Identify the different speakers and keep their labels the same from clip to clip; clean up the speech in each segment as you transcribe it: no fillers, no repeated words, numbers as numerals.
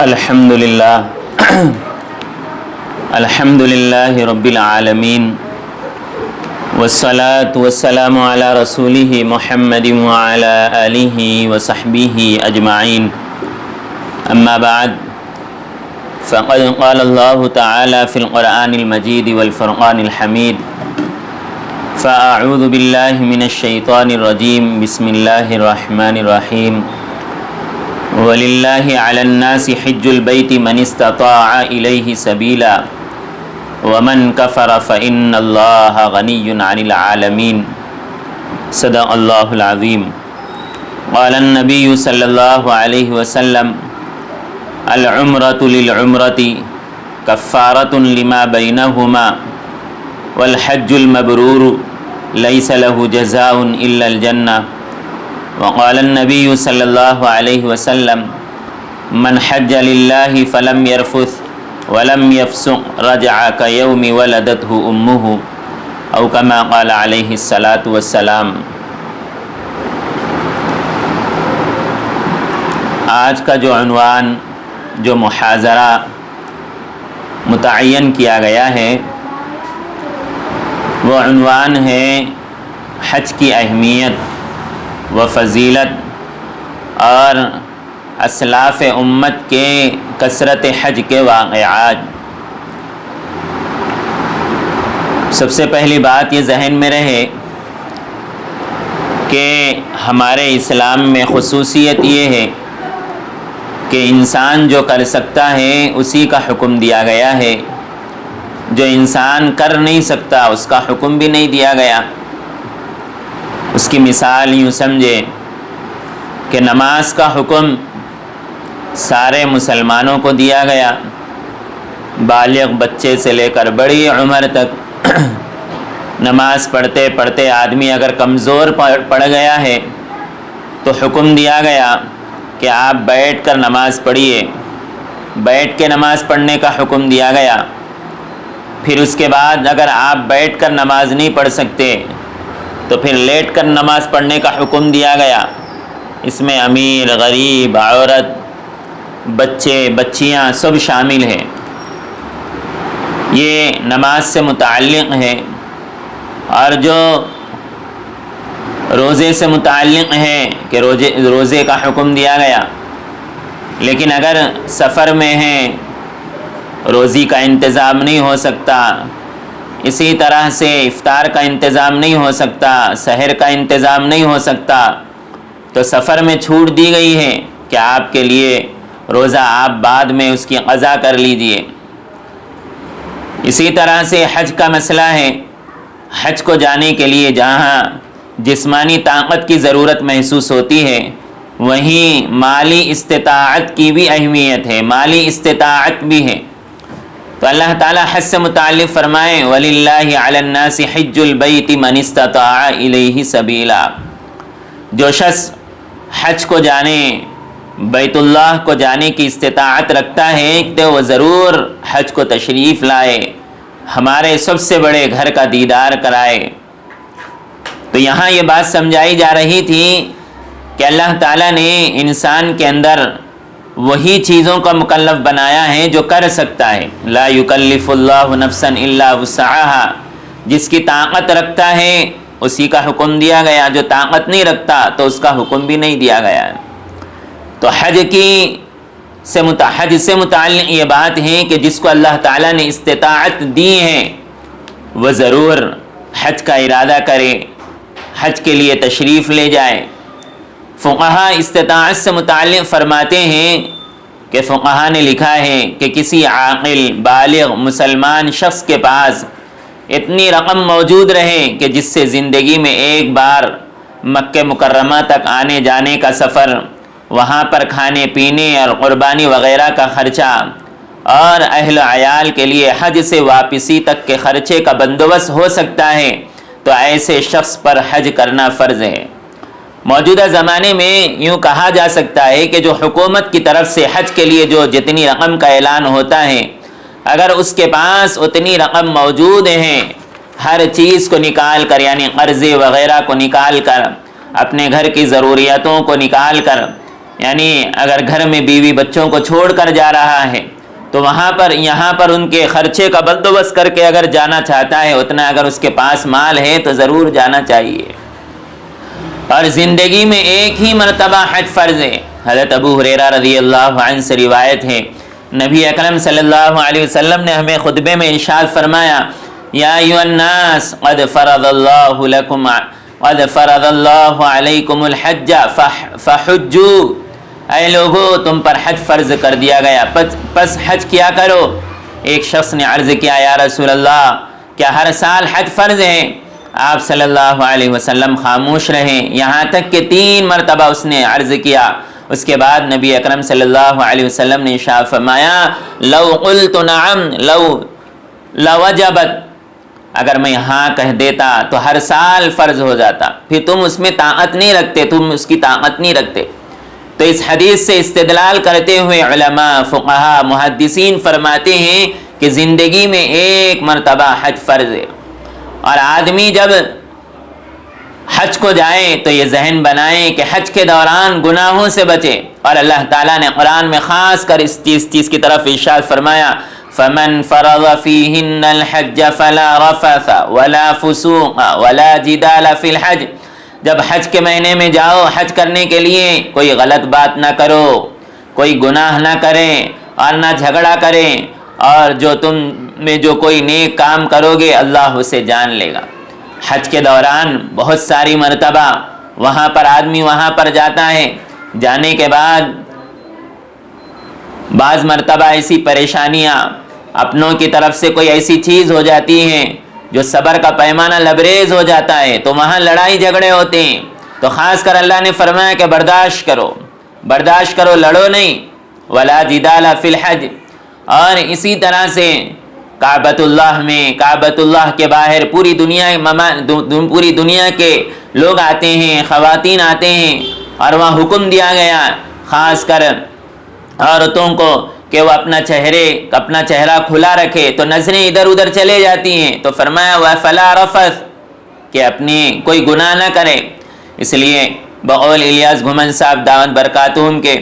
Speaker 1: الحمدللہ الحمدللہ رب العالمین والصلاة والسلام علی رسولہ محمد وعلی آلہ وصحبہ اجمعین اما بعد فقد قال اللہ تعالی فی القرآن المجید والفرقان الحمید فاعوذ باللہ من الشیطان الرجیم بسم اللہ الرحمن الرحیم وَلِلَّهِ عَلَى النَّاسِ حِجُّ الْبَيْتِ مَنِ اسْتَطَاعَ إِلَيْهِ سَبِيلًا وَمَنْ كَفَرَ فَإِنَّ اللَّهَ غَنِيٌّ عَنِ الْعَالَمِينَ صدق اللہ العظیم قال النبی صلی اللہ علیہ وسلم العمرة للعمرة كفارة لما بينهما والحج المبرور ليس له جزاء إلا الجنة وقال النبی صلی اللہ علیہ وسلم من حج للہ فلم يرفث ولم يفسق رجع كيوم ولدته امه او كما قال علیہ الصلاۃ والسلام۔ آج کا جو عنوان جو محاضرہ متعین کیا گیا ہے وہ عنوان ہے حج کی اہمیت و فضیلت اور اسلاف امت کے کثرت حج کے واقعات۔ سب سے پہلی بات یہ ذہن میں رہے کہ ہمارے اسلام میں خصوصیت یہ ہے کہ انسان جو کر سکتا ہے اسی کا حکم دیا گیا ہے، جو انسان کر نہیں سکتا اس کا حکم بھی نہیں دیا گیا۔ اس کی مثال یوں سمجھے کہ نماز کا حکم سارے مسلمانوں کو دیا گیا، بالغ بچے سے لے کر بڑی عمر تک۔ نماز پڑھتے پڑھتے آدمی اگر کمزور پڑ گیا ہے تو حکم دیا گیا کہ آپ بیٹھ کر نماز پڑھیے، بیٹھ کے نماز پڑھنے کا حکم دیا گیا۔ پھر اس کے بعد اگر آپ بیٹھ کر نماز نہیں پڑھ سکتے تو پھر لیٹ کر نماز پڑھنے کا حکم دیا گیا۔ اس میں امیر، غریب، عورت، بچے، بچیاں سب شامل ہیں۔ یہ نماز سے متعلق ہے۔ اور جو روزے سے متعلق ہے کہ روزے کا حکم دیا گیا، لیکن اگر سفر میں ہیں، روزی کا انتظام نہیں ہو سکتا، اسی طرح سے افطار کا انتظام نہیں ہو سکتا، سحر کا انتظام نہیں ہو سکتا، تو سفر میں چھوٹ دی گئی ہے کہ آپ کے لیے روزہ آپ بعد میں اس کی قضا کر لیجئے۔ اسی طرح سے حج کا مسئلہ ہے۔ حج کو جانے کے لیے جہاں جسمانی طاقت کی ضرورت محسوس ہوتی ہے وہیں مالی استطاعت کی بھی اہمیت ہے، مالی استطاعت بھی ہے۔ تو اللہ تعالیٰ حج سے متعلق فرمائیں وَلِلَّهِ عَلَى النَّاسِ حِجُّ الْبَيْتِ مَنِ اسْتَطَاعَ إِلَيْهِ سَبِيلًا۔ جو شخص حج کو جانے، بیت اللہ کو جانے کی استطاعت رکھتا ہے تو وہ ضرور حج کو تشریف لائے، ہمارے سب سے بڑے گھر کا دیدار کرائے۔ تو یہاں یہ بات سمجھائی جا رہی تھی کہ اللہ تعالیٰ نے انسان کے اندر وہی چیزوں کا مکلف بنایا ہے جو کر سکتا ہے۔ لا یکلف اللہ نفسا الا وسعها، جس کی طاقت رکھتا ہے اسی کا حکم دیا گیا، جو طاقت نہیں رکھتا تو اس کا حکم بھی نہیں دیا گیا۔ تو حج سے متعلق یہ بات ہے کہ جس کو اللہ تعالیٰ نے استطاعت دی ہے وہ ضرور حج کا ارادہ کرے، حج کے لیے تشریف لے جائے۔ فقہا استطاعت سے متعلق فرماتے ہیں کہ فقہا نے لکھا ہے کہ کسی عاقل بالغ مسلمان شخص کے پاس اتنی رقم موجود رہے کہ جس سے زندگی میں ایک بار مکہ مکرمہ تک آنے جانے کا سفر، وہاں پر کھانے پینے اور قربانی وغیرہ کا خرچہ اور اہل عیال کے لیے حج سے واپسی تک کے خرچے کا بندوبست ہو سکتا ہے، تو ایسے شخص پر حج کرنا فرض ہے۔ موجودہ زمانے میں یوں کہا جا سکتا ہے کہ جو حکومت کی طرف سے حج کے لیے جو جتنی رقم کا اعلان ہوتا ہے، اگر اس کے پاس اتنی رقم موجود ہے، ہر چیز کو نکال کر یعنی قرضے وغیرہ کو نکال کر، اپنے گھر کی ضروریاتوں کو نکال کر یعنی اگر گھر میں بیوی بچوں کو چھوڑ کر جا رہا ہے تو وہاں پر یہاں پر ان کے خرچے کا بندوبست کر کے اگر جانا چاہتا ہے اتنا اگر اس کے پاس مال ہے تو ضرور جانا چاہیے۔ اور زندگی میں ایک ہی مرتبہ حج فرض ہے۔ حضرت ابو ہریرہ رضی اللہ عنہ سے روایت ہے، نبی اکرم صلی اللہ علیہ وسلم نے ہمیں خطبے میں ارشاد فرمایا، یا ایھا الناس قد فرض اللہ لکم قد فرض اللہ علیکم الحج فحجوا، اے لوگو تم پر حج فرض کر دیا گیا پس حج کیا کرو۔ ایک شخص نے عرض کیا، یا رسول اللہ کیا ہر سال حج فرض ہے؟ آپ صلی اللہ علیہ وسلم خاموش رہے، یہاں تک کہ 3 مرتبہ اس نے عرض کیا۔ اس کے بعد نبی اکرم صلی اللہ علیہ وسلم نے ارشاد فرمایا، لو قلت نعم لوجبت، اگر میں ہاں کہہ دیتا تو ہر سال فرض ہو جاتا، پھر تم اس میں طاقت نہیں رکھتے، تم اس کی طاقت نہیں رکھتے۔ تو اس حدیث سے استدلال کرتے ہوئے علماء، فقہاء، محدثین فرماتے ہیں کہ زندگی میں ایک مرتبہ حج فرض ہے، اور آدمی جب حج کو جائے تو یہ ذہن بنائے کہ حج کے دوران گناہوں سے بچے۔ اور اللہ تعالیٰ نے قرآن میں خاص کر اس چیز کی طرف ارشاد فرمایا، فَمَنْ فَرَضَ فِيهِنَّ الْحَجَّ فَلَا رَفَثَ وَلَا فُسُوقَ وَلَا جِدَالَ فِي الْحَجِّ، جب حج کے مہینے میں جاؤ حج کرنے کے لیے کوئی غلط بات نہ کرو، کوئی گناہ نہ کرے اور نہ جھگڑا کرے، اور جو تم میں جو کوئی نیک کام کرو گے اللہ اسے جان لے گا۔ حج کے دوران بہت ساری مرتبہ وہاں پر آدمی وہاں پر جاتا ہے، جانے کے بعد بعض مرتبہ ایسی پریشانیاں اپنوں کی طرف سے کوئی ایسی چیز ہو جاتی ہے جو صبر کا پیمانہ لبریز ہو جاتا ہے، تو وہاں لڑائی جھگڑے ہوتے ہیں، تو خاص کر اللہ نے فرمایا کہ برداشت کرو، لڑو نہیں، ولا جدال فی الحج۔ اور اسی طرح سے کعبۃ اللہ میں، کعبۃ اللہ کے باہر پوری دنیا کے لوگ آتے ہیں، خواتین آتے ہیں، اور وہاں حکم دیا گیا خاص کر عورتوں کو کہ وہ اپنا چہرہ کھلا رکھے، تو نظریں ادھر ادھر چلے جاتی ہیں، تو فرمایا وَفَلَا رَفَث، کہ اپنی کوئی گناہ نہ کرے۔ اس لیے بقول الیاس گھمن صاحب دعوت برکاتہم کے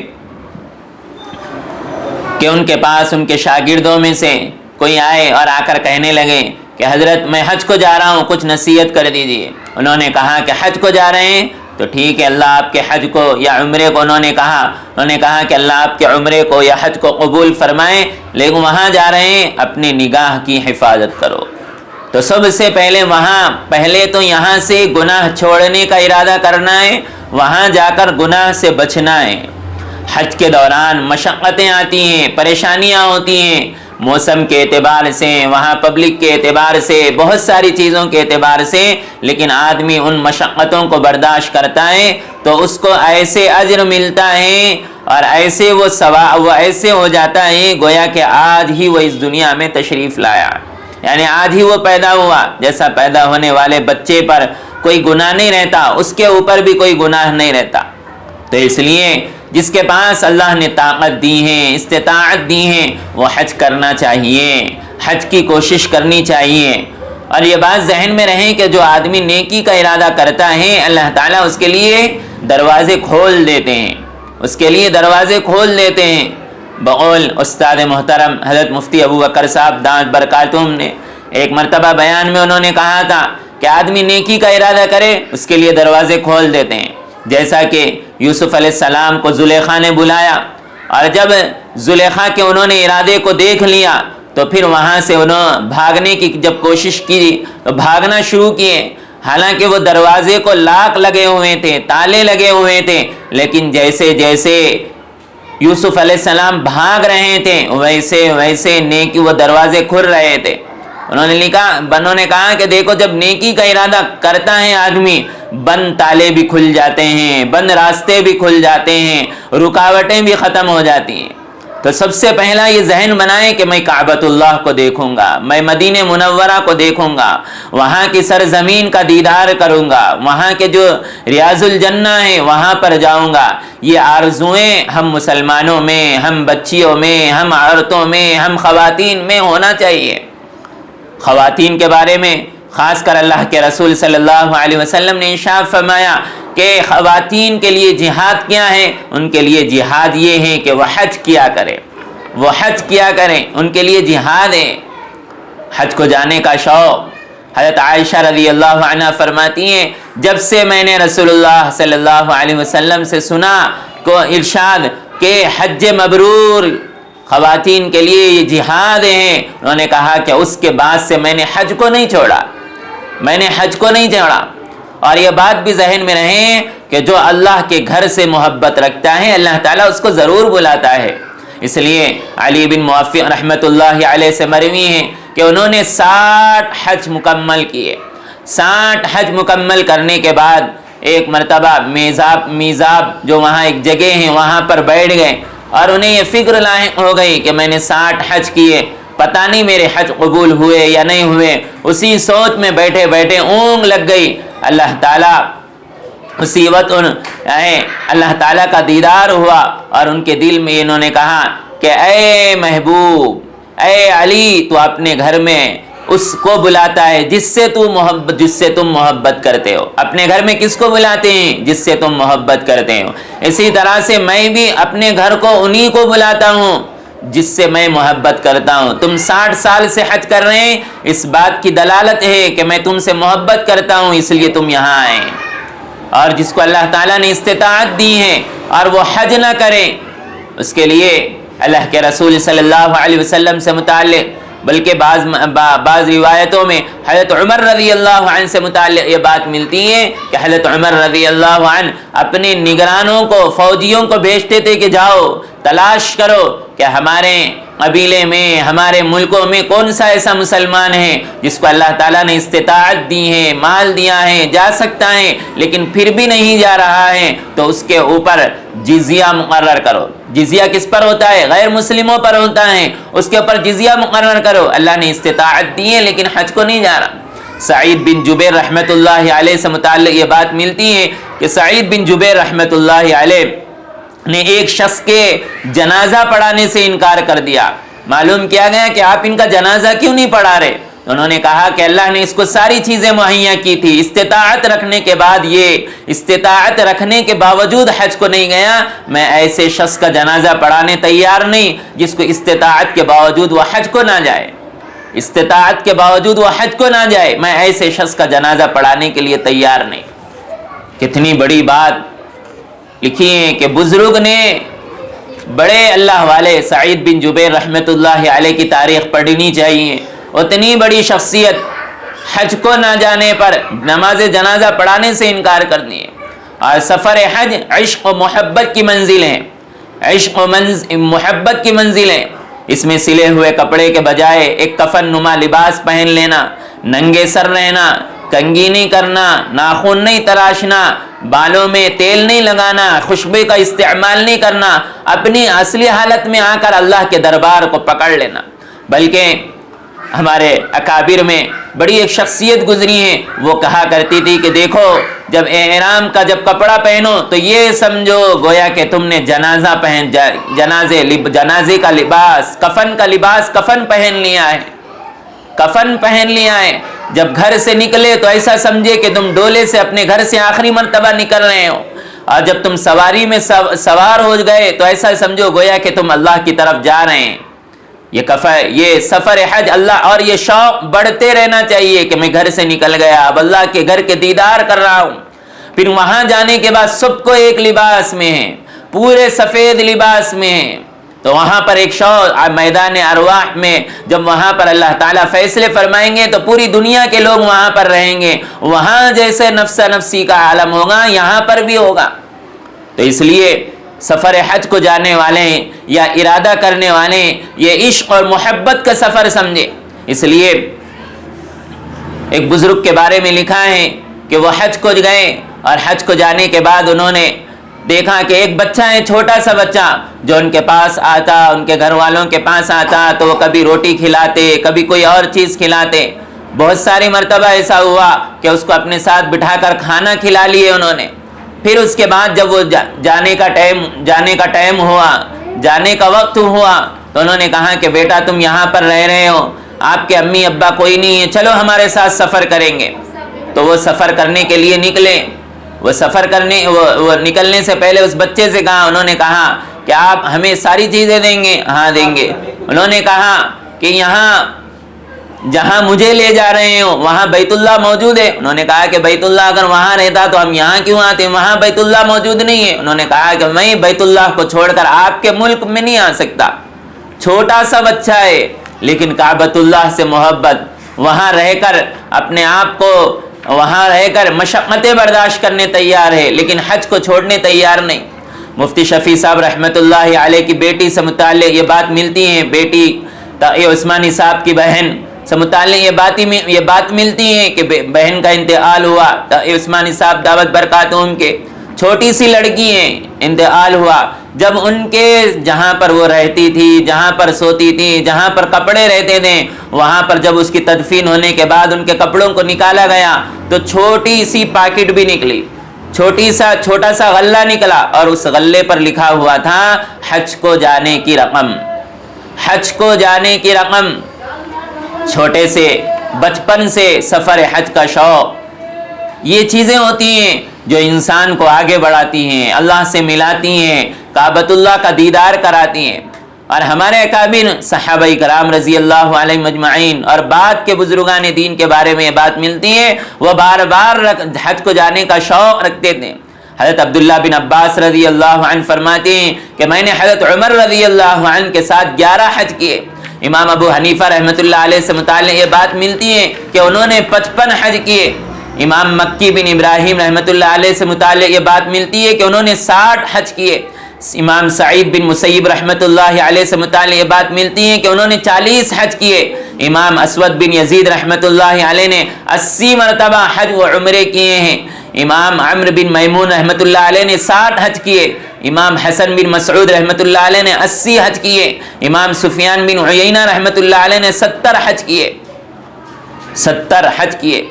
Speaker 1: کہ ان کے پاس ان کے شاگردوں میں سے کوئی آئے اور آ کر کہنے لگے کہ حضرت میں حج کو جا رہا ہوں، کچھ نصیحت کر دیجئے۔ انہوں نے کہا کہ حج کو جا رہے ہیں تو ٹھیک ہے، اللہ آپ کے حج کو یا عمرے کو، انہوں نے کہا کہ اللہ آپ کے عمرے کو یا حج کو قبول فرمائے، لیکن وہاں جا رہے ہیں اپنی نگاہ کی حفاظت کرو۔ تو سب سے پہلے تو یہاں سے گناہ چھوڑنے کا ارادہ کرنا ہے، وہاں جا کر گناہ سے بچنا ہے۔ حج کے دوران مشقتیں آتی ہیں، پریشانیاں ہوتی ہیں، موسم کے اعتبار سے، وہاں پبلک کے اعتبار سے، بہت ساری چیزوں کے اعتبار سے، لیکن آدمی ان مشقتوں کو برداشت کرتا ہے تو اس کو ایسے اجر ملتا ہے اور ایسے وہ ایسے ہو جاتا ہے گویا کہ آج ہی وہ اس دنیا میں تشریف لایا، یعنی آج ہی وہ پیدا ہوا، جیسا پیدا ہونے والے بچے پر کوئی گناہ نہیں رہتا، اس کے اوپر بھی کوئی گناہ نہیں رہتا۔ تو اس لیے جس کے پاس اللہ نے طاقت دی ہے، استطاعت دی ہے، وہ حج کرنا چاہیے، حج کی کوشش کرنی چاہیے۔ اور یہ بات ذہن میں رہے کہ جو آدمی نیکی کا ارادہ کرتا ہے اللہ تعالیٰ اس کے لیے دروازے کھول دیتے ہیں، بقول استاد محترم حضرت مفتی ابو بکر صاحب دامت برکاتہم نے ایک مرتبہ بیان میں انہوں نے کہا تھا کہ آدمی نیکی کا ارادہ کرے اس کے لیے دروازے کھول دیتے ہیں۔ جیسا کہ یوسف علیہ السلام کو زلیخا نے بلایا، اور جب زلیخا کے انہوں نے ارادے کو دیکھ لیا تو پھر وہاں سے انہوں بھاگنے کی جب کوشش کی تو بھاگنا شروع کیے، حالانکہ وہ دروازے کو لاک لگے ہوئے تھے، تالے لگے ہوئے تھے، لیکن جیسے جیسے یوسف علیہ السلام بھاگ رہے تھے ویسے نیکی وہ دروازے کھل رہے تھے۔ انہوں نے کہا کہ دیکھو جب نیکی کا ارادہ کرتا ہے آدمی، بند تالے بھی کھل جاتے ہیں، بند راستے بھی کھل جاتے ہیں، رکاوٹیں بھی ختم ہو جاتی ہیں۔ تو سب سے پہلا یہ ذہن بنائے کہ میں کعبۃ اللہ کو دیکھوں گا، میں مدینہ منورہ کو دیکھوں گا، وہاں کی سرزمین کا دیدار کروں گا، وہاں کے جو ریاض الجنہ ہیں وہاں پر جاؤں گا۔ یہ آرزوئیں ہم مسلمانوں میں، ہم بچیوں میں، ہم عورتوں میں، ہم خواتین میں ہونا چاہیے۔ خواتین کے بارے میں خاص کر اللہ کے رسول صلی اللہ علیہ وسلم نے ارشاد فرمایا کہ خواتین کے لیے جہاد کیا ہے، ان کے لیے جہاد یہ ہے کہ وہ حج کیا کریں، وہ حج کیا کریں، ان کے لیے جہاد ہے حج کو جانے کا شوق۔ حضرت عائشہ رضی اللہ عنہ فرماتی ہیں جب سے میں نے رسول اللہ صلی اللہ علیہ وسلم سے سنا کو ارشاد کہ حج مبرور خواتین کے لیے یہ جہاد ہیں، انہوں نے کہا کہ اس کے بعد سے میں نے حج کو نہیں چھوڑا، میں نے حج کو نہیں چھوڑا۔ اور یہ بات بھی ذہن میں رہے کہ جو اللہ کے گھر سے محبت رکھتا ہے اللہ تعالیٰ اس کو ضرور بلاتا ہے۔ اس لیے علی بن موفق رحمۃ اللہ علیہ سے مروی ہیں کہ انہوں نے 60 حج مکمل کیے۔ 60 حج مکمل کرنے کے بعد ایک مرتبہ میزاب جو وہاں ایک جگہ ہے وہاں پر بیٹھ گئے اور انہیں یہ فکر لاحق ہو گئی کہ میں نے 60 حج کیے، پتہ نہیں میرے حج قبول ہوئے یا نہیں ہوئے۔ اسی سوچ میں بیٹھے بیٹھے اونگ لگ گئی۔ اللہ تعالیٰ اسی وقت اللہ تعالیٰ کا دیدار ہوا اور ان کے دل میں انہوں نے کہا کہ اے محبوب، اے علی، تو اپنے گھر میں اس کو بلاتا ہے جس سے تم محبت کرتے ہو۔ اپنے گھر میں کس کو بلاتے ہیں؟ جس سے تم محبت کرتے ہو۔ اسی طرح سے میں بھی اپنے گھر کو انہی کو بلاتا ہوں جس سے میں محبت کرتا ہوں۔ تم 60 سال سے حج کر رہے ہیں، اس بات کی دلالت ہے کہ میں تم سے محبت کرتا ہوں، اس لیے تم یہاں آئے۔ اور جس کو اللہ تعالیٰ نے استطاعت دی ہے اور وہ حج نہ کرے، اس کے لیے اللہ کے رسول صلی اللہ علیہ وسلم سے متعلق بلکہ بعض روایتوں میں حضرت عمر رضی اللہ عنہ سے متعلق یہ بات ملتی ہے کہ حضرت عمر رضی اللہ عنہ اپنے نگرانوں کو، فوجیوں کو بھیجتے تھے کہ جاؤ تلاش کرو کہ ہمارے قبیلے میں، ہمارے ملکوں میں کون سا ایسا مسلمان ہے جس کو اللہ تعالیٰ نے استطاعت دی ہے، مال دیا ہے، جا سکتا ہے لیکن پھر بھی نہیں جا رہا ہے، تو اس کے اوپر جزیہ مقرر کرو۔ جزیہ کس پر ہوتا ہے؟ غیر مسلموں پر ہوتا ہے، اس کے اوپر جزیہ مقرر کرو۔ اللہ نے استطاعت دی ہے لیکن حج کو نہیں جا رہا۔ سعید بن جبیر رحمۃ اللہ علیہ سے متعلق یہ بات ملتی ہے کہ سعید بن جبیر رحمۃ اللہ علیہ نے ایک شخص کے جنازہ پڑھانے سے انکار کر دیا۔ معلوم کیا گیا کہ آپ ان کا جنازہ کیوں نہیں پڑھا رہے؟ انہوں نے کہا کہ اللہ نے اس کو ساری چیزیں مہیا کی تھی، استطاعت رکھنے کے بعد استطاعت رکھنے کے باوجود حج کو نہیں گیا۔ میں ایسے شخص کا جنازہ پڑھانے تیار نہیں جس کو استطاعت کے باوجود وہ حج کو نہ جائے، استطاعت کے باوجود وہ حج کو نہ جائے، میں ایسے شخص کا جنازہ پڑھانے کے لیے تیار نہیں۔ کتنی بڑی بات لکھی ہے کہ بزرگ نے، بڑے اللہ والے سعید بن جبیر رحمۃ اللہ علیہ کی تاریخ پڑھنی چاہیے۔ اتنی بڑی شخصیت حج کو نہ جانے پر نماز جنازہ پڑھانے سے انکار کر دیے۔ اور سفر حج عشق و محبت کی منزل ہے، عشق و محبت کی منزل ہے۔ اس میں سلے ہوئے کپڑے کے بجائے ایک کفن نما لباس پہن لینا، ننگے سر رہنا، کنگھی نہیں کرنا، ناخن نہیں تراشنا، بالوں میں تیل نہیں لگانا، خوشبو کا استعمال نہیں کرنا، اپنی اصلی حالت میں آ کر اللہ کے دربار کو پکڑ لینا۔ بلکہ ہمارے اکابر میں بڑی ایک شخصیت گزری ہے، وہ کہا کرتی تھی کہ دیکھو جب احرام کا جب کپڑا پہنو تو یہ سمجھو گویا کہ تم نے جنازے کا لباس، کفن کا لباس کفن پہن لیا ہے، کفن پہن لیا ہے۔ جب گھر سے نکلے تو ایسا سمجھے کہ تم ڈولے سے اپنے گھر سے آخری مرتبہ نکل رہے ہو، اور جب تم سواری میں سوار ہو گئے تو ایسا سمجھو گویا کہ تم اللہ کی طرف جا رہے ہیں۔ یہ سفر حج اللہ، اور یہ شوق بڑھتے رہنا چاہیے کہ میں گھر سے نکل گیا، اب اللہ کے گھر کے دیدار کر رہا ہوں۔ پھر وہاں جانے کے بعد سب کو ایک لباس میں ہے، پورے سفید لباس میں ہے، تو وہاں پر ایک شوق میدان ارواح میں جب وہاں پر اللہ تعالیٰ فیصلے فرمائیں گے تو پوری دنیا کے لوگ وہاں پر رہیں گے، وہاں جیسے نفسا نفسی کا عالم ہوگا یہاں پر بھی ہوگا۔ تو اس لیے سفر حج کو جانے والے یا ارادہ کرنے والے یہ عشق اور محبت کا سفر سمجھے۔ اس لیے ایک بزرگ کے بارے میں لکھا ہے کہ وہ حج کو گئے اور حج کو جانے کے بعد انہوں نے دیکھا کہ ایک بچہ ہے، چھوٹا سا بچہ، جو ان کے پاس آتا، ان کے گھر والوں کے پاس آتا تو وہ کبھی روٹی کھلاتے، کبھی کوئی اور چیز کھلاتے۔ بہت ساری مرتبہ ایسا ہوا کہ اس کو اپنے ساتھ بٹھا کر کھانا کھلا لیے انہوں نے۔ پھر اس کے بعد جب وہ جانے کا ٹائم ہوا، جانے کا وقت ہوا، تو انہوں نے کہا کہ بیٹا تم یہاں پر رہ رہے ہو، آپ کے امی ابا کوئی نہیں ہے، چلو ہمارے ساتھ سفر کریں گے۔ تو وہ سفر کرنے کے لیے نکلے۔ وہ سفر کرنے وہ نکلنے سے پہلے اس بچے سے کہا، انہوں نے کہا کہ آپ ہمیں ساری چیزیں دیں گے؟ ہاں دیں گے۔ انہوں نے کہا کہ یہاں جہاں مجھے لے جا رہے ہو وہاں بیت اللہ موجود ہے؟ انہوں نے کہا کہ بیت اللہ اگر وہاں رہتا تو ہم یہاں کیوں آتے، وہاں بیت اللہ موجود نہیں ہے۔ انہوں نے کہا کہ میں بیت اللہ کو چھوڑ کر آپ کے ملک میں نہیں آ سکتا۔ چھوٹا سا بچہ ہے لیکن کعبۃ اللہ سے محبت، وہاں رہ کر اپنے آپ کو وہاں رہ کر مشقتیں برداشت کرنے تیار ہے لیکن حج کو چھوڑنے تیار نہیں۔ مفتی شفیع صاحب رحمۃ اللہ علیہ کی بیٹی سے متعلق یہ بات ملتی ہے، بیٹی عثمانی صاحب کی بہن سے متعلق یہ بات ملتی ہے کہ بہن کا انتقال ہوا، عثمانی صاحب دعوت برکاتہم کے، چھوٹی سی لڑکی ہے، انتقال ہوا۔ جب ان کے جہاں پر وہ رہتی تھی، جہاں پر سوتی تھی، جہاں پر کپڑے رہتے تھے، وہاں پر جب اس کی تدفین ہونے کے بعد ان کے کپڑوں کو نکالا گیا تو چھوٹی سی پاکٹ بھی نکلی، چھوٹا سا غلہ نکلا اور اس غلے پر لکھا ہوا تھا حج کو جانے کی رقم، حج کو جانے کی رقم۔ چھوٹے سے بچپن سے سفر حج کا شوق، یہ چیزیں ہوتی ہیں جو انسان کو آگے بڑھاتی ہیں، اللہ سے ملاتی ہیں، کعبۃ اللہ کا دیدار کراتی ہیں۔ اور ہمارے اکابر صحابہ کرام رضی اللہ علیہم اجمعین اور بعد کے بزرگان دین کے بارے میں یہ بات ملتی ہے، وہ بار بار حج کو جانے کا شوق رکھتے تھے۔ حضرت عبداللہ بن عباس رضی اللہ عنہ فرماتے ہیں کہ میں نے حضرت عمر رضی اللہ عنہ کے ساتھ 11 حج کیے۔ امام ابو حنیفہ رحمۃ اللہ علیہ سے متعلق یہ بات ملتی ہے کہ انہوں نے 55 حج کیے۔ امام مکی بن ابراہیم رحمۃ اللہ علیہ سے متعلق یہ بات ملتی ہے کہ انہوں نے 60 حج کیے۔ امام سعید بن مسیب رحمۃ اللہ علیہ سے متعلق یہ بات ملتی ہے کہ انہوں نے 40 حج کیے۔ امام اسود بن یزید رحمۃ اللہ علیہ نے 80 مرتبہ حج و عمرے کیے ہیں۔ امام عمرو بن میمون رحمۃ اللہ علیہ نے 60 حج کیے۔ امام حسن بن مسعود رحمۃ اللہ علیہ نے 80 حج کیے۔ امام سفیان بن عیینہ رحمۃ اللہ علیہ نے 70 حج کیے، 70 حج کیے۔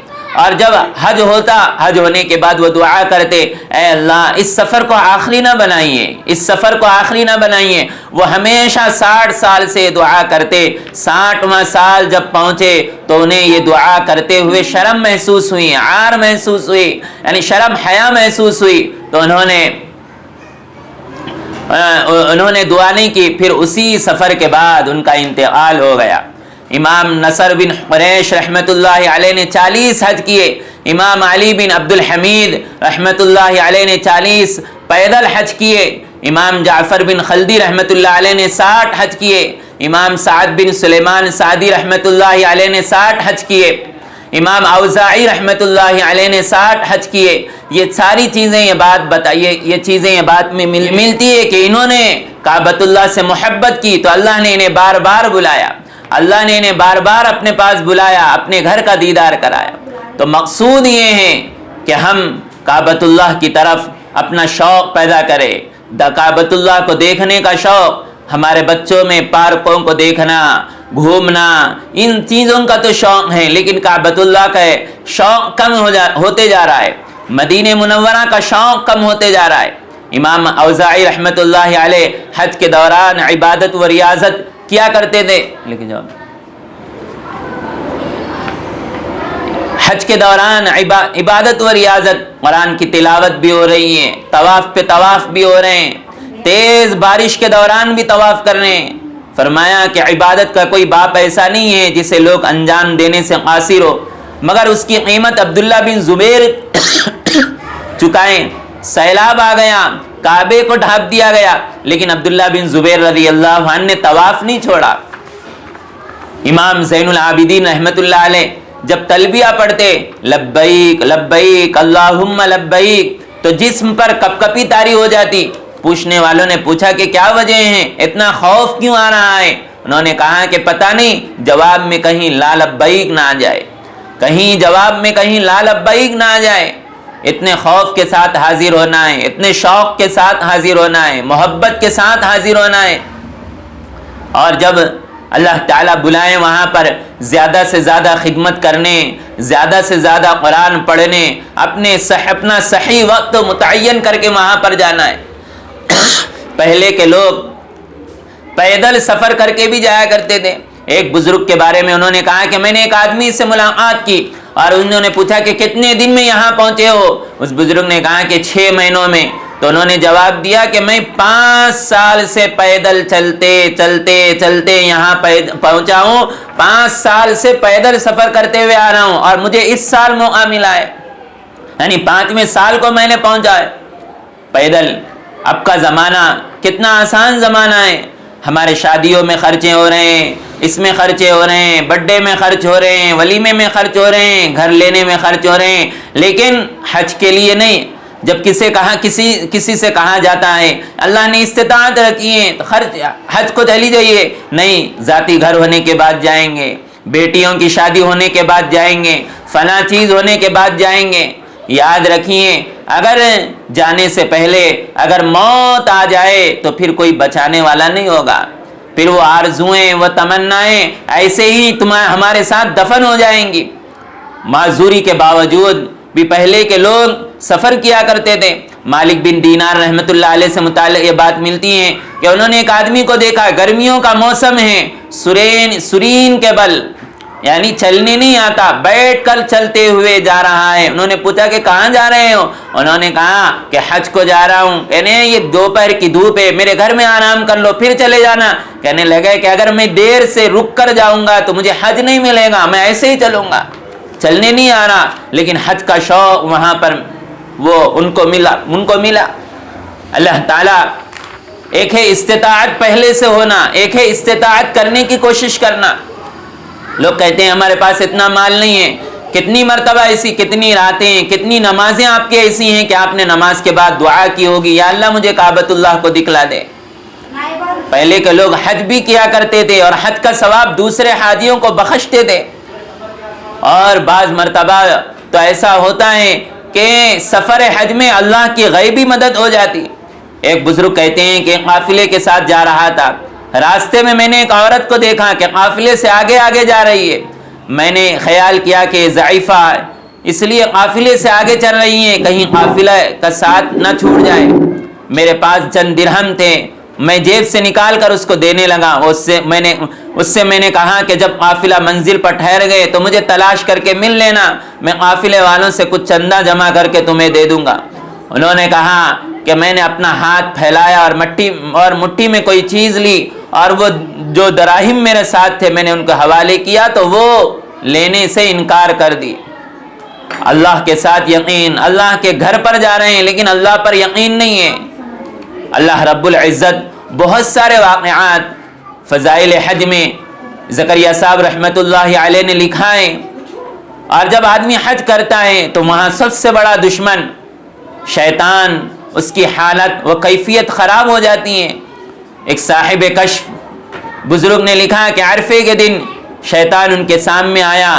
Speaker 1: اور جب حج ہوتا، حج ہونے کے بعد وہ دعا کرتے، اے اللہ اس سفر کو آخری نہ بنائیے، اس سفر کو آخری نہ بنائیے۔ وہ ہمیشہ 60 سال سے دعا کرتے، 60واں سال جب پہنچے تو انہیں یہ دعا کرتے ہوئے شرم محسوس ہوئی، عار محسوس ہوئی، یعنی شرم حیا محسوس ہوئی، تو انہوں نے دعا نہیں کی۔ پھر اسی سفر کے بعد ان کا انتقال ہو گیا۔ امام نصر بن قریش رحمۃ اللہ علیہ نے 40 حج کیے۔ امام علی بن عبد الحمید رحمۃ اللہ علیہ نے 40 پیدل حج کیے۔ امام جعفر بن خلدی رحمۃ اللہ علیہ نے 60 حج کیے۔ امام سعد بن سلیمان سعدی رحمۃ اللہ علیہ نے 60 حج کیے۔ امام اوزاعی رحمۃ اللہ علیہ نے 60 حج کیے۔ یہ ساری چیزیں یہ چیزیں یہ بات میں ملتی ہے کہ انہوں نے کعبۃ اللہ سے محبت کی تو اللہ نے انہیں بار بار بلایا، اللہ نے انہیں بار بار اپنے پاس بلایا، اپنے گھر کا دیدار کرایا۔ تو مقصود یہ ہے کہ ہم کعبۃ اللہ کی طرف اپنا شوق پیدا کریں، کعبۃ اللہ کو دیکھنے کا شوق۔ ہمارے بچوں میں پارکوں کو دیکھنا، گھومنا، ان چیزوں کا تو شوق ہے، لیکن کعبۃ اللہ کا شوق کم ہوتے جا رہا ہے، مدینہ منورہ کا شوق کم ہوتے جا رہا ہے۔ امام اوزاعی رحمۃ اللہ علیہ حج کے دوران عبادت و ریاضت کیا کرتے تھے، لیکن جواب حج کے دوران عبادت و ریاضت، قرآن کی تلاوت بھی ہو رہی ہے، طواف پہ طواف بھی ہو رہے ہیں، تیز بارش کے دوران بھی طواف کر رہے ہیں۔ فرمایا کہ عبادت کا کوئی باپ ایسا نہیں ہے جسے لوگ انجام دینے سے قاصر ہو، مگر اس کی قیمت عبداللہ بن زبیر چکائیں۔ سیلاب آ گیا، کعبے کو ڈھانپ دیا گیا، لیکن عبداللہ بن زبیر رضی اللہ عنہ نے طواف نہیں چھوڑا۔ امام زین العابدین رحمت اللہ علیہ جب تلبیہ پڑھتے لبیک لبیک اللہم لبیک تو جسم پر کپکپی طاری ہو جاتی۔ پوچھنے والوں نے پوچھا کہ کیا وجہ ہے، اتنا خوف کیوں آ رہا ہے؟ انہوں نے کہا کہ پتہ نہیں جواب میں کہیں لا لبیک نہ آ جائے، کہیں جواب میں کہیں لا لبیک نہ آ جائے۔ اتنے خوف کے ساتھ حاضر ہونا ہے، اتنے شوق کے ساتھ حاضر ہونا ہے، محبت کے ساتھ حاضر ہونا ہے۔ اور جب اللہ تعالیٰ بلائیں وہاں پر زیادہ سے زیادہ خدمت کرنے، زیادہ سے زیادہ قرآن پڑھنے، اپنا صحیح وقت متعین کر کے وہاں پر جانا ہے۔ پہلے کے لوگ پیدل سفر کر کے بھی جایا کرتے تھے۔ ایک بزرگ کے بارے میں انہوں نے کہا کہ میں نے ایک آدمی سے ملاقات کی اور انہوں نے پوچھا کہ کتنے دن میں یہاں پہنچے ہو؟ اس بزرگ نے کہا کہ 6 مہینوں میں۔ تو انہوں نے جواب دیا کہ میں 5 سال سے پیدل چلتے چلتے چلتے یہاں پہنچا ہوں، 5 سال سے پیدل سفر کرتے ہوئے آ رہا ہوں، اور مجھے اس سال موقع ملا ہے، یعنی 5ویں سال کو میں نے پہنچا ہے پیدل۔ اب کا زمانہ کتنا آسان زمانہ ہے، ہمارے شادیوں میں خرچے ہو رہے ہیں، اس میں خرچے ہو رہے ہیں، برتھ ڈے میں خرچ ہو رہے ہیں، ولیمے میں خرچ ہو رہے ہیں، گھر لینے میں خرچ ہو رہے ہیں، لیکن حج کے لیے نہیں۔ جب کسی سے کہا جاتا ہے اللہ نے استطاعت رکھی ہے تو حج کو چلی جائیے، نہیں، ذاتی گھر ہونے کے بعد جائیں گے، بیٹیوں کی شادی ہونے کے بعد جائیں گے، فلاں چیز ہونے کے بعد جائیں گے۔ یاد رکھیے اگر جانے سے پہلے اگر موت آ جائے تو پھر کوئی بچانے والا نہیں ہوگا، پھر وہ آرزویں وہ تمنائیں ایسے ہی ہمارے ساتھ دفن ہو جائیں گی۔ معذوری کے باوجود بھی پہلے کے لوگ سفر کیا کرتے تھے۔ مالک بن دینار رحمۃ اللہ علیہ سے متعلق یہ بات ملتی ہے کہ انہوں نے ایک آدمی کو دیکھا، گرمیوں کا موسم ہے، سرین کے بل یعنی چلنے نہیں آتا، بیٹھ کر چلتے ہوئے جا رہا ہے۔ انہوں نے پوچھا کہ کہاں جا رہے ہو؟ انہوں نے کہا کہ حج کو جا رہا ہوں۔ کہنے یہ دوپہر کی دھوپ ہے، میرے گھر میں آرام کر لو پھر چلے جانا۔ کہنے لگے کہ اگر میں دیر سے رک کر جاؤں گا تو مجھے حج نہیں ملے گا، میں ایسے ہی چلوں گا، چلنے نہیں آ رہا۔ لیکن حج کا شوق وہاں پر وہ ان کو ملا۔ اللہ تعالیٰ، ایک ہے استطاعت پہلے سے ہونا، ایک ہے استطاعت کرنے کی کوشش کرنا۔ لوگ کہتے ہیں ہمارے پاس اتنا مال نہیں ہے، کتنی مرتبہ ایسی، کتنی راتیں، کتنی نمازیں آپ کی ایسی ہیں کہ آپ نے نماز کے بعد دعا کی ہوگی یا اللہ مجھے کعبۃ اللہ کو دکھلا دے۔ پہلے کے لوگ حج بھی کیا کرتے تھے اور حج کا ثواب دوسرے حاجیوں کو بخشتے تھے، اور بعض مرتبہ تو ایسا ہوتا ہے کہ سفر حج میں اللہ کی غیبی مدد ہو جاتی۔ ایک بزرگ کہتے ہیں کہ قافلے کے ساتھ جا رہا تھا، راستے میں نے ایک عورت کو دیکھا کہ قافلے سے آگے آگے جا رہی ہے۔ میں نے خیال کیا کہ ضعیفہ ہے، اس لیے قافلے سے آگے چل رہی ہیں، کہیں قافلہ کا ساتھ نہ چھوٹ جائے۔ میرے پاس چند درہم تھے، میں جیب سے نکال کر اس کو دینے لگا۔ اس سے میں نے کہا کہ جب قافلہ منزل پر ٹھہر گئے تو مجھے تلاش کر کے مل لینا، میں قافلے والوں سے کچھ چندہ جمع کر کے تمہیں دے دوں گا۔ انہوں نے کہا کہ میں نے اپنا ہاتھ پھیلایا اور مٹھی میں کوئی چیز لی، اور وہ جو دراہم میرے ساتھ تھے میں نے ان کو حوالے کیا تو وہ لینے سے انکار کر دی۔ اللہ کے ساتھ یقین، اللہ کے گھر پر جا رہے ہیں لیکن اللہ پر یقین نہیں ہے۔ اللہ رب العزت بہت سارے واقعات فضائل حج میں زکریا صاحب رحمۃ اللہ علیہ نے لکھا ہے، اور جب آدمی حج کرتا ہے تو وہاں سب سے بڑا دشمن شیطان، اس کی حالت و کیفیت خراب ہو جاتی ہے۔ ایک صاحب کشف بزرگ نے لکھا کہ عرفے کے دن شیطان ان کے سامنے آیا،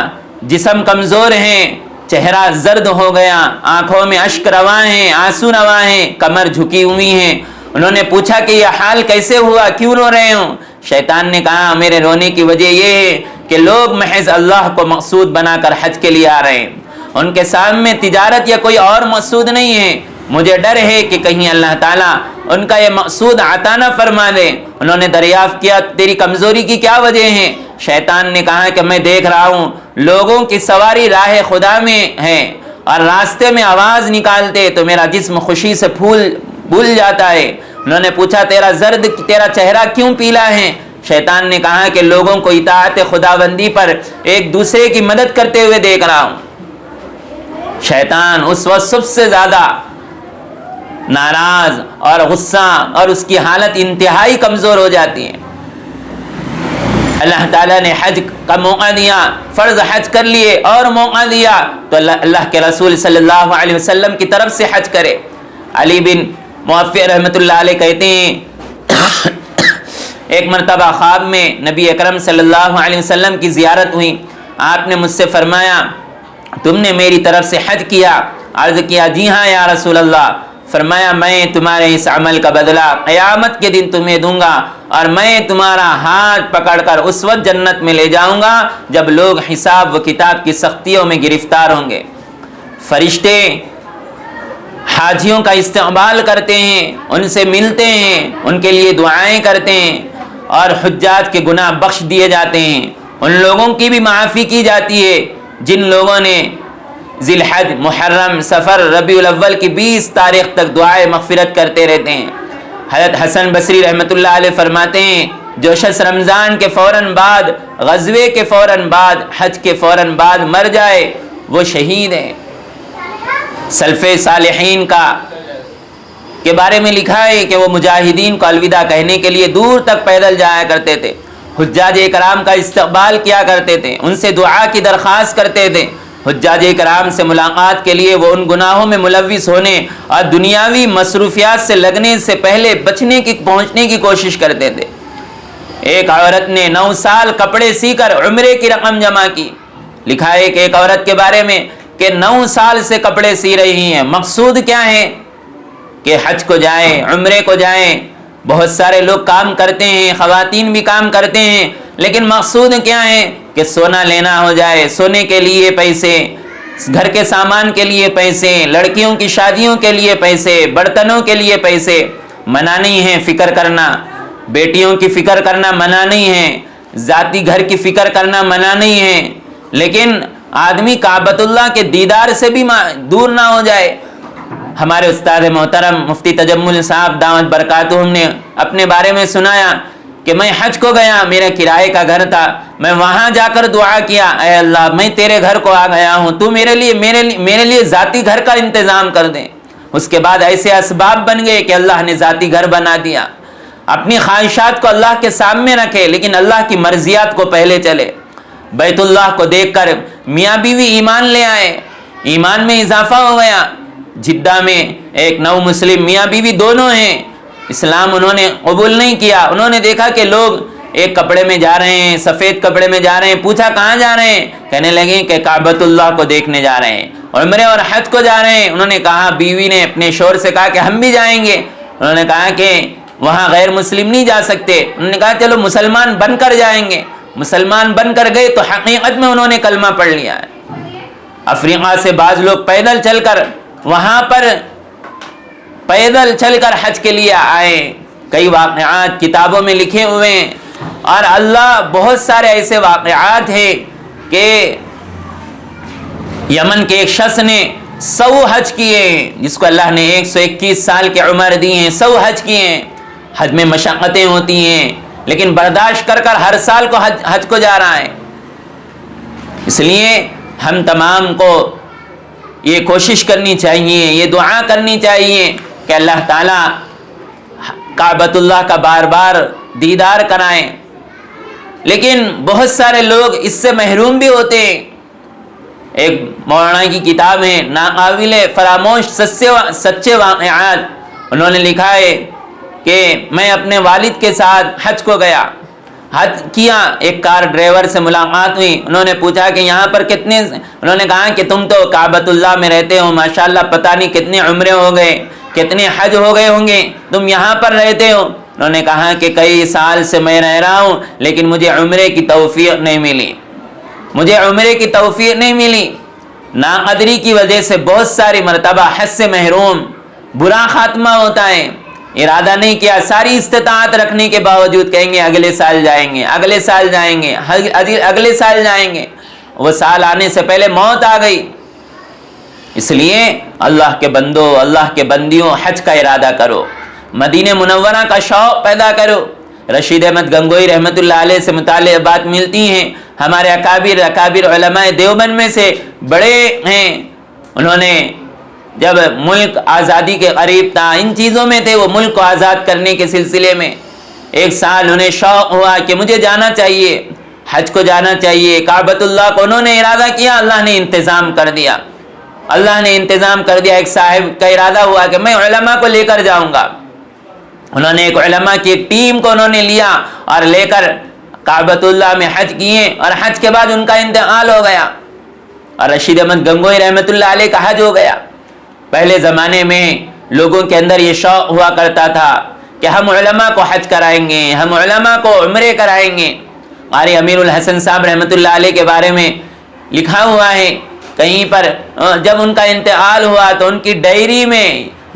Speaker 1: جسم کمزور ہیں، چہرہ زرد ہو گیا، آنکھوں میں اشک رواں ہیں، آنسو رواں ہیں، کمر جھکی ہوئی ہیں۔ انہوں نے پوچھا کہ یہ حال کیسے ہوا، کیوں رو رہے ہوں؟ شیطان نے کہا میرے رونے کی وجہ یہ ہے کہ لوگ محض اللہ کو مقصود بنا کر حج کے لیے آ رہے ہیں، ان کے سامنے تجارت یا کوئی اور مقصود نہیں ہے، مجھے ڈر ہے کہ کہیں اللہ تعالیٰ ان کا یہ مقصود عطا نہ فرما دے۔ انہوں نے دریافت کیا تیری کمزوری کی کیا وجہ ہے؟ شیطان نے کہا کہ میں دیکھ رہا ہوں لوگوں کی سواری راہ خدا میں ہے اور راستے میں آواز نکالتے تو میرا جسم خوشی سے بھول جاتا ہے۔ انہوں نے پوچھا تیرا چہرہ کیوں پیلا ہے؟ شیطان نے کہا کہ لوگوں کو اطاعت خداوندی پر ایک دوسرے کی مدد کرتے ہوئے دیکھ رہا ہوں۔ شیطان اس وقت سب سے زیادہ ناراض اور غصہ اور اس کی حالت انتہائی کمزور ہو جاتی ہے۔ اللہ تعالیٰ نے حج کا موقع دیا، فرض حج کر لیے اور موقع دیا تو اللہ کے رسول صلی اللہ علیہ وسلم کی طرف سے حج کرے۔ علی بن موفع رحمۃ اللہ علیہ کہتے ہیں ایک مرتبہ خواب میں نبی اکرم صلی اللہ علیہ وسلم کی زیارت ہوئی، آپ نے مجھ سے فرمایا تم نے میری طرف سے حج کیا؟ عرض کیا جی ہاں یا رسول اللہ۔ فرمایا میں تمہارے اس عمل کا بدلہ قیامت کے دن تمہیں دوں گا، اور میں تمہارا ہاتھ پکڑ کر اس وقت جنت میں لے جاؤں گا جب لوگ حساب و کتاب کی سختیوں میں گرفتار ہوں گے۔ فرشتے حاجیوں کا استقبال کرتے ہیں، ان سے ملتے ہیں، ان کے لیے دعائیں کرتے ہیں، اور حجاج کے گناہ بخش دیے جاتے ہیں، ان لوگوں کی بھی معافی کی جاتی ہے جن لوگوں نے ذی الحج، محرم، سفر، ربیع الاول کی 20 تاریخ تک دعائے مغفرت کرتے رہتے ہیں، حضرت حسن بصری رحمۃ اللہ علیہ فرماتے ہیں جو شخص رمضان کے فوراً بعد، غزوے کے فوراً بعد، حج کے فوراً بعد مر جائے وہ شہید ہے۔ سلف صالحین کے بارے میں لکھا ہے کہ وہ مجاہدین کو الوداع کہنے کے لیے دور تک پیدل جایا کرتے تھے، حجاج کرام کا استقبال کیا کرتے تھے، ان سے دعا کی درخواست کرتے تھے، حجاج کرام سے ملاقات کے لیے وہ ان گناہوں میں ملوث ہونے اور دنیاوی مصروفیات سے لگنے سے پہلے پہنچنے کی کوشش کرتے تھے۔ ایک عورت نے 9 سال کپڑے سی کر عمرے کی رقم جمع کی۔ لکھا ہے کہ ایک عورت کے بارے میں کہ 9 سال سے کپڑے سی رہی ہیں، مقصود کیا ہے کہ حج کو جائیں، عمرے کو جائیں۔ بہت سارے لوگ کام کرتے ہیں، خواتین بھی کام کرتے ہیں، لیکن مقصود کیا ہے کہ سونا لینا ہو جائے، سونے کے لیے پیسے، گھر کے سامان کے لیے پیسے، لڑکیوں کی شادیوں کے لیے پیسے، برتنوں کے لیے پیسے۔ منع نہیں ہے فکر کرنا، بیٹیوں کی فکر کرنا منع نہیں ہے، ذاتی گھر کی فکر کرنا منع نہیں ہے، لیکن آدمی کعبۃ اللہ کے دیدار سے بھی دور نہ ہو جائے۔ ہمارے استاد محترم مفتی تجمل صاحب دامت برکاتہم نے اپنے بارے میں سنایا کہ میں حج کو گیا، میرا کرائے کا گھر تھا، میں وہاں جا کر دعا کیا، اے اللہ میں تیرے گھر کو آ گیا ہوں، تو میرے لیے ذاتی گھر کا انتظام کر دے۔ اس کے بعد ایسے اسباب بن گئے کہ اللہ نے ذاتی گھر بنا دیا۔ اپنی خواہشات کو اللہ کے سامنے رکھے، لیکن اللہ کی مرضیات کو پہلے چلے۔ بیت اللہ کو دیکھ کر میاں بیوی ایمان لے آئے، ایمان میں اضافہ ہو گیا۔ جدہ میں ایک نو مسلم میاں بیوی دونوں ہیں، اسلام انہوں نے قبول نہیں کیا۔ انہوں نے دیکھا کہ لوگ ایک کپڑے میں جا رہے ہیں، سفید کپڑے میں جا رہے ہیں، پوچھا کہاں جا رہے ہیں؟ کہنے لگے کہ کعبۃ اللہ کو دیکھنے جا رہے ہیں، عمرے اور حج کو جا رہے ہیں۔ انہوں نے کہا، بیوی نے اپنے شوہر سے کہا کہ ہم بھی جائیں گے۔ انہوں نے کہا کہ وہاں غیر مسلم نہیں جا سکتے۔ انہوں نے کہا چلو مسلمان بن کر جائیں گے۔ مسلمان بن کر گئے تو حقیقت میں انہوں نے کلمہ پڑھ لیا ہے۔ افریقہ سے بعض لوگ پیدل چل کر وہاں پر پیدل چل کر حج کے لیے آئے۔ کئی واقعات کتابوں میں لکھے ہوئے ہیں، اور اللہ بہت سارے ایسے واقعات ہیں کہ یمن کے ایک شخص نے 100 حج کیے، جس کو اللہ نے 121 سال کی عمر دی ہیں، 100 حج کیے ہیں۔ حج میں مشقتیں ہوتی ہیں، لیکن برداشت کر کر ہر سال کو حج کو جا رہا ہے۔ اس لیے ہم تمام کو یہ کوشش کرنی چاہیے، یہ دعا کرنی چاہیے کہ اللہ تعالیٰ کعبۃ اللہ کا بار بار دیدار کرائیں، لیکن بہت سارے لوگ اس سے محروم بھی ہوتے ہیں۔ ایک مولانا کی کتاب ہے ناقابل فراموش سچے واقعات، انہوں نے لکھا ہے کہ میں اپنے والد کے ساتھ حج کو گیا، حج کیا، ایک کار ڈرائیور سے ملاقات ہوئی، انہوں نے پوچھا کہ یہاں پر کتنے، انہوں نے کہا کہ تم تو کعبۃ اللہ میں رہتے ہو، ماشاءاللہ پتہ نہیں کتنے عمرے ہو گئے، کتنے حج ہو گئے ہوں گے، تم یہاں پر رہتے ہو؟ انہوں نے کہا کہ کئی سال سے میں رہ رہا ہوں، لیکن مجھے عمرے کی توفیق نہیں ملی، مجھے عمرے کی توفیق نہیں ملی۔ ناقدری کی وجہ سے بہت ساری مرتبہ حج سے محروم، برا خاتمہ ہوتا ہے۔ ارادہ نہیں کیا، ساری استطاعت رکھنے کے باوجود کہیں گے اگلے سال جائیں گے، اگلے سال جائیں گے، اگلے سال جائیں گے، وہ سال آنے سے پہلے موت آ گئی۔ اس لیے اللہ کے بندوں، اللہ کے بندیوں، حج کا ارادہ کرو، مدینہ منورہ کا شوق پیدا کرو۔ رشید احمد گنگوئی رحمۃ اللہ علیہ سے متعلق بات ملتی ہیں، ہمارے اکابر علماء دیوبند میں سے بڑے ہیں، انہوں نے جب ملک آزادی کے قریب تھا، ان چیزوں میں تھے، وہ ملک کو آزاد کرنے کے سلسلے میں ایک سال انہیں شوق ہوا کہ مجھے جانا چاہیے، حج کو جانا چاہیے، کعبۃ اللہ کو انہوں نے ارادہ کیا، اللہ نے انتظام کر دیا، اللہ نے انتظام کر دیا۔ ایک صاحب کا ارادہ ہوا کہ میں علماء کو لے کر جاؤں گا، انہوں نے ایک علماء کی ایک ٹیم کو انہوں نے لیا اور لے کر کعبۃ اللہ میں حج کیے، اور حج کے بعد ان کا انتقال ہو گیا، اور رشید احمد گنگوئی رحمۃ اللہ علیہ کا حج ہو گیا۔ پہلے زمانے میں لوگوں کے اندر یہ شوق ہوا کرتا تھا کہ ہم علماء کو حج کرائیں گے، ہم علماء کو عمرے کرائیں گے۔ قاری امیر الحسن صاحب رحمۃ اللہ علیہ کے بارے میں لکھا ہوا ہے، کہیں پر جب ان کا انتقال ہوا تو ان کی ڈائری میں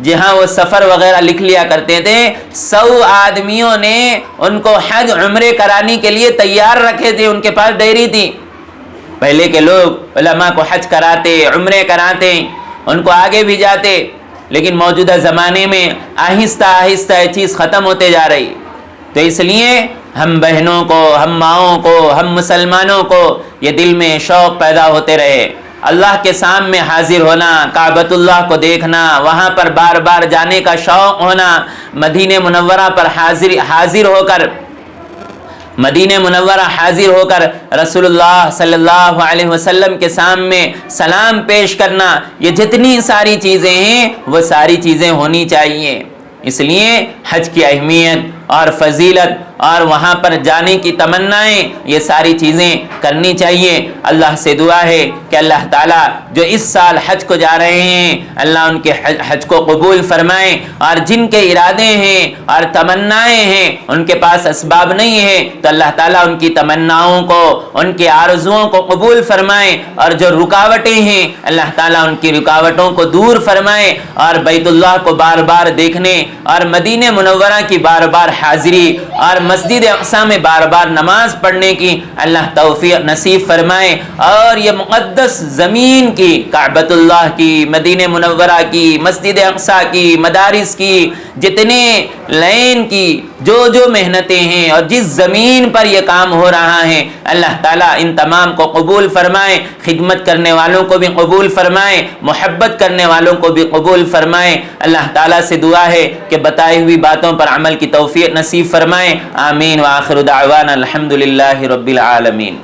Speaker 1: جہاں وہ سفر وغیرہ لکھ لیا کرتے تھے، 100 آدمیوں نے ان کو حج عمرے کرانے کے لیے تیار رکھے تھے، ان کے پاس ڈائری تھی۔ پہلے کے لوگ علماء کو حج کراتے، عمرے کراتے، ان کو آگے بھی جاتے، لیکن موجودہ زمانے میں آہستہ آہستہ یہ چیز ختم ہوتے جا رہی۔ تو اس لیے ہم بہنوں کو، ہم ماؤں کو، ہم مسلمانوں کو یہ دل میں شوق پیدا ہوتے رہے، اللہ کے سامنے حاضر ہونا، کعبۃ اللہ کو دیکھنا، وہاں پر بار بار جانے کا شوق ہونا، مدینہ منورہ پر حاضر ہو کر مدینہ منورہ حاضر ہو کر رسول اللہ صلی اللہ علیہ وسلم کے سامنے سلام پیش کرنا، یہ جتنی ساری چیزیں ہیں وہ ساری چیزیں ہونی چاہیے۔ اس لیے حج کی اہمیت اور فضیلت اور وہاں پر جانے کی تمنائیں، یہ ساری چیزیں کرنی چاہیے۔ اللہ سے دعا ہے کہ اللہ تعالیٰ جو اس سال حج کو جا رہے ہیں، اللہ ان کے حج کو قبول فرمائے، اور جن کے ارادے ہیں اور تمنائیں ہیں ان کے پاس اسباب نہیں ہیں، تو اللہ تعالیٰ ان کی تمناؤں کو، ان کی آرزوؤں کو قبول فرمائے، اور جو رکاوٹیں ہیں اللہ تعالیٰ ان کی رکاوٹوں کو دور فرمائے، اور بیت اللہ کو بار بار دیکھنے اور مدینہ منورہ کی بار بار حاضری اور مسجد اقصی میں بار بار نماز پڑھنے کی اللہ توفیق نصیب فرمائے، اور یہ مقدس زمین کی، کعبۃ اللہ کی، مدینہ منورہ کی، مسجد اقصی کی، مدارس کی، جتنے لین کی جو محنتیں ہیں اور جس زمین پر یہ کام ہو رہا ہے، اللہ تعالیٰ ان تمام کو قبول فرمائے، خدمت کرنے والوں کو بھی قبول فرمائے، محبت کرنے والوں کو بھی قبول فرمائے۔ اللہ تعالیٰ سے دعا ہے کہ بتائی ہوئی باتوں پر عمل کی توفیق نصیب فرمائے۔ آمین وآخر دعوانا الحمدللہ رب العالمین۔